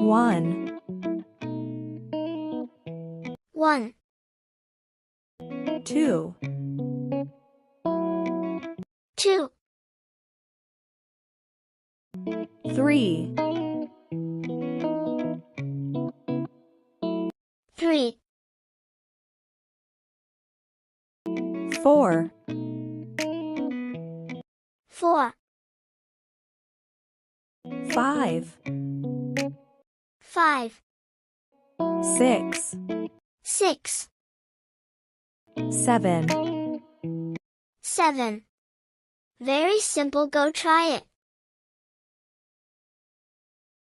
1, 1, 2, 2, 3, 3, 4, 4, 5, 5, 6, 6, 7. 7. Very simple, go try it.